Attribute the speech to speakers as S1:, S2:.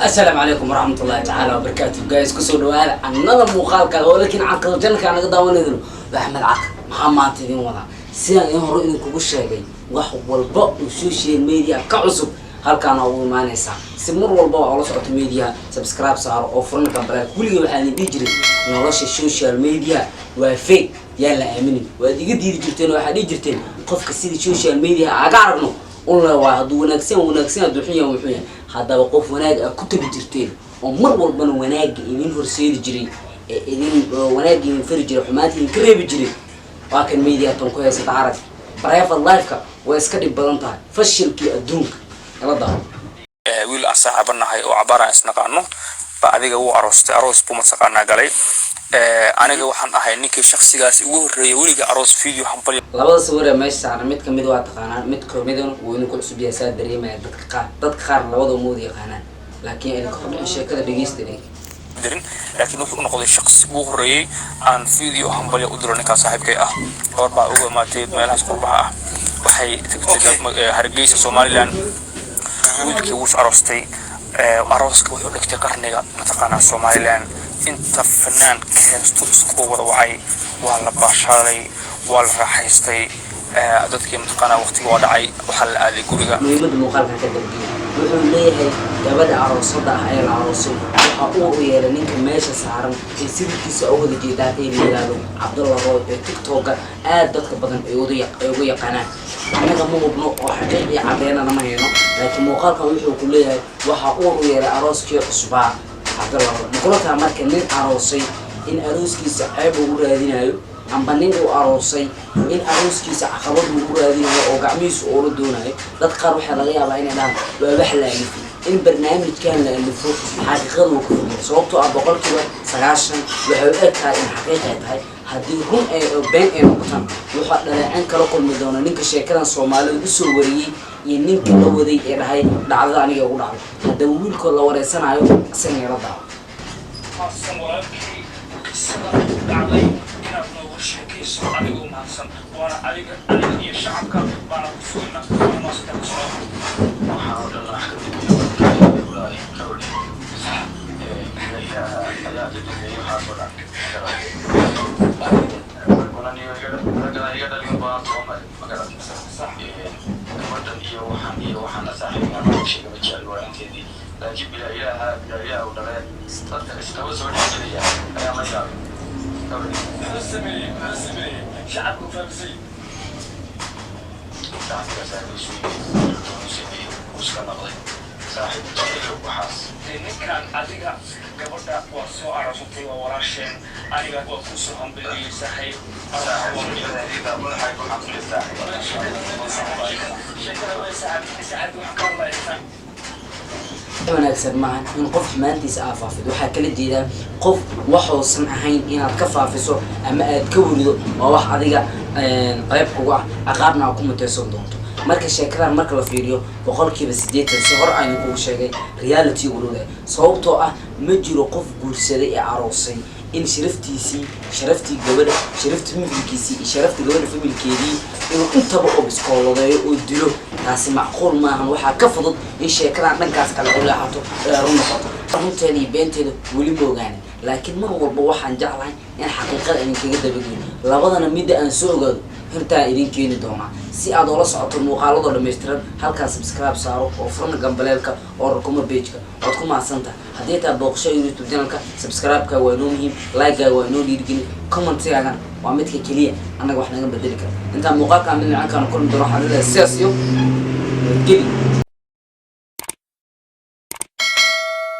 S1: السلام عليكم ورحمة الله تعالى وبركاته جايز كسر هذا النظام مخالك ولكن عقل جنك أنا قد أقول أحمد عقل محمد تدين وضع سيان يهرو إنك وش شيء وحب والبق وسوشيال ميديا كعصب هل كان أول ما نسا سمر والبق على صوت ميديا سبسكرايب صار أوفرنا كبرات كل يوم يعني بيجري نلاش السوشيال ميديا وفيك يلا أمني ودي قد يجرتين واحد يجرتين قف كسيد السوشيال ميديا عقاربنا والله واحد ونكسين الدحية وحية هذا وقف وناج كتب جرتين ومر والبن وناج يمين فرسيل جري يمين وناج يمين فرج حماتي كريب جري لكن ميديا تنقيه ستعرف برايف اللايف ويسكت بلانتها فشل كي أدونك يلا ده
S2: wiil aan saaxiibanahay oo cabaar aan isnaqaano ba adiga uu aroos buu masaqana galay aniga waxaan ahay ninkii shakhsigaas ugu horeeyay wiliga aroos video xambal
S1: labada sawir ee meesha saaran mid kamid waa taqaanaan mid kamidna uu inuu ku cusub yahay saa dareemaya dadka qaar labada mood yaqaanaan laakiin ay ka sheekada dhageystay laakiin wuxuu noqday shakhsi ugu horeeyay aan video xambal u diro ninka saaxiibkay ah oo baa ugu imaatay meelahaas qurbaha ah waxay tagtay Hargeysa Somaliland wiilkii wuu aroostay arooska wuxuu dhigtay qarniga mataqaana Somaliland inta fanaan keensto isku wada wacay waa la baashalay waa la raaxaystay dadkii mataqaana waqtiga waa dhacay waxa la aaday guriga muhiimada muuqaalka ka dambeeyay wuxuu leeyahay gabadha aroosada ah ee la aroosay waxa uu yeelay ninka meesha saaran ee sirkiisa oo wada jeedaa ee leeyahay Cabdullah Roy ee TikTok aad dadka badan ay ugu yaqaanaan anaga ma hubno oo xaqiiqi cadeena ma hayno laakiin muuqaalka wuxuu ku leeyahay waxa uu yeelay arooskii cusbaa Cabdullah Roy muqaalka markii nin aroosay in arooskiisa ayb ugu raadinayo amba nin uu aroosay in arooskiisa caqabad ugu raadinayo oo gacmihiisa oo la doonayo dad qaar waxa laga yaabaa inay dhahaan waa wax la alifay in barnaamijkan la alifo xaqiiqadu ku fudud sababtoo ah boqolkiiba 90 waxay u egtahay in xaqiiqo tahay haddii run ay been ay noqotaan waxa dhaleecin kala kulmi doona ninka sheekadan Soomaaliyeed u soo wariyay iyo ninka la waday ee dhahay dhacdada aniga ugu dhacday hadda wiilka la wareysanayo asaga la daawo
S2: شكيس عليكم حسن وانا عليك يا شعبك وانا كسوينا ما استكسر وحاول الله والله كولي لا تدري يحاول وانا يقدر الباص وما قدر صح ودن iyo waxaan saaxiib aan sheegay wajal waranteedii laakiin bila ilaaha oo dhalay dadka istawa soo dhigaya ayaa ma yaab اسمي شعبكم فامسي شعبك سامي شوي وشكا نقضي صاحب جميل وحاس كان أديك قبلت وصو عرفتي ووراشين أديك وكوسو هم بلي صاحب صاحب إذا ما حيكون حقل صاحب شكرا سعد وحكى الله يسعدك
S1: wanaagsan maahan in qof maantiisa aafaafid waxa kala jeeda qof waxoosan ahayn inaad ka faafiso ama aad ka warido oo wax adiga qayb kuga aqaabna ku muteysan doonto marka sheekadan marka la fiiriyo boqolkiiba 80 si hor aan ugu sheegay reality uu leeyahay sababtoo ah ma jiro qof guursaday ee aroosay in sharaftii gabadha sharaftii milkiisii sharaftii gabadha familkeedii inuu intaba oo iskooladeeyo oo dilo taasi macquul maahan waxa ka fudud in sheekadan dhankaas kala u leexato run noqoto runteeda iyo beenteeda weli ma ogaan laakiin mar walba waxaan jeclahay in xaqiiqada aan kaga dabageeyo labadana mid aan soo ogaado inta idin keeni doona si aad ula socoto muuqaalada dhameystiran halka subscribe saaro oo furna gambaleelka oo rukuma page-ka oo ku maasanta hadii taa booqsho YouTube channel-ka subscribe-ka waa inoo muhiim like-ga waa inoo dhiirigin comment-yaagan waa midka kaliya anaga wax naga bedeli kara inta muuqaalka mid macaan kan kulmi doono xalada siyaasiyo geli